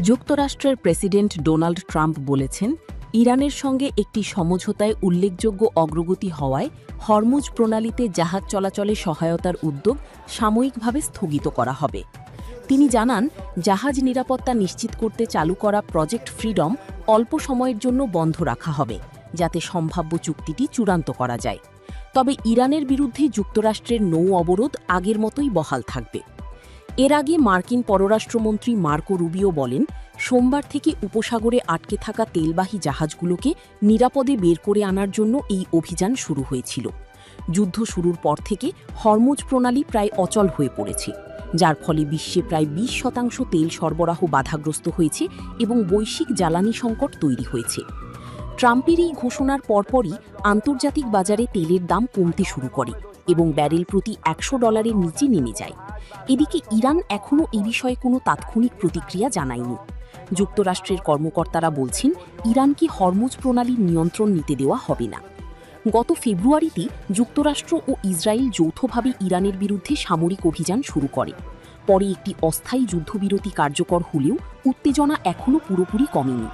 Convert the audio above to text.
যুক্তরাষ্ট্রের president Donald Trump বলেছেন, ইরানের সঙ্গে একটি সমঝোতায় উল্লেখযোগ্য অগ্রগতি হওয়ায় হরমুজ প্রণালীতে জাহাজ চলাচলে সহায়তার উদ্যোগ সাময়িকভাবে স্থগিত করা হবে। তিনি জানান, জাহাজ নিরাপত্তা নিশ্চিত করতে চালু করা প্রজেক্ট ফ্রিডম অল্প সময়ের জন্য বন্ধ রাখা হবে, যাতে সম্ভাব্য চুক্তিটি চূড়ান্ত করা যায়। তবে ইরানের বিরুদ্ধে যুক্তরাষ্ট্রের নৌ অবরোধ আগের মতোই বহাল থাকবে। এর আগে মার্কিন পররাষ্ট্রমন্ত্রী মার্কো রুবিও বলেন, সোমবার থেকে উপসাগরে আটকে থাকা তেলবাহী জাহাজগুলোকে নিরাপদে বের করে আনার জন্য এই অভিযান শুরু হয়েছিল। যুদ্ধ শুরুর পর থেকে হরমুজ প্রণালী প্রায় অচল হয়ে পড়েছে, যার ফলে বিশ্বে প্রায় 20% তেল সরবরাহ বাধাগ্রস্ত হয়েছে এবং বৈশ্বিক জ্বালানি সংকট তৈরি হয়েছে। ট্রাম্পের এই ঘোষণার পরপরই আন্তর্জাতিক বাজারে তেলের দাম কমতে শুরু করে এবং ব্যারেল প্রতি $100 নিচে নেমে যায়। এদিকে ইরান এখনও এ বিষয়ে কোনো তাৎক্ষণিক প্রতিক্রিয়া জানায়নি। যুক্তরাষ্ট্রের কর্মকর্তারা বলছেন, ইরানকে হরমুজ প্রণালীর নিয়ন্ত্রণ নিতে দেওয়া হবে না। গত ফেব্রুয়ারিতে যুক্তরাষ্ট্র ও ইসরায়েল যৌথভাবে ইরানের বিরুদ্ধে সামরিক অভিযান শুরু করে। পরে একটি অস্থায়ী যুদ্ধবিরতি কার্যকর হলেও উত্তেজনা এখনও পুরোপুরি কমেনি।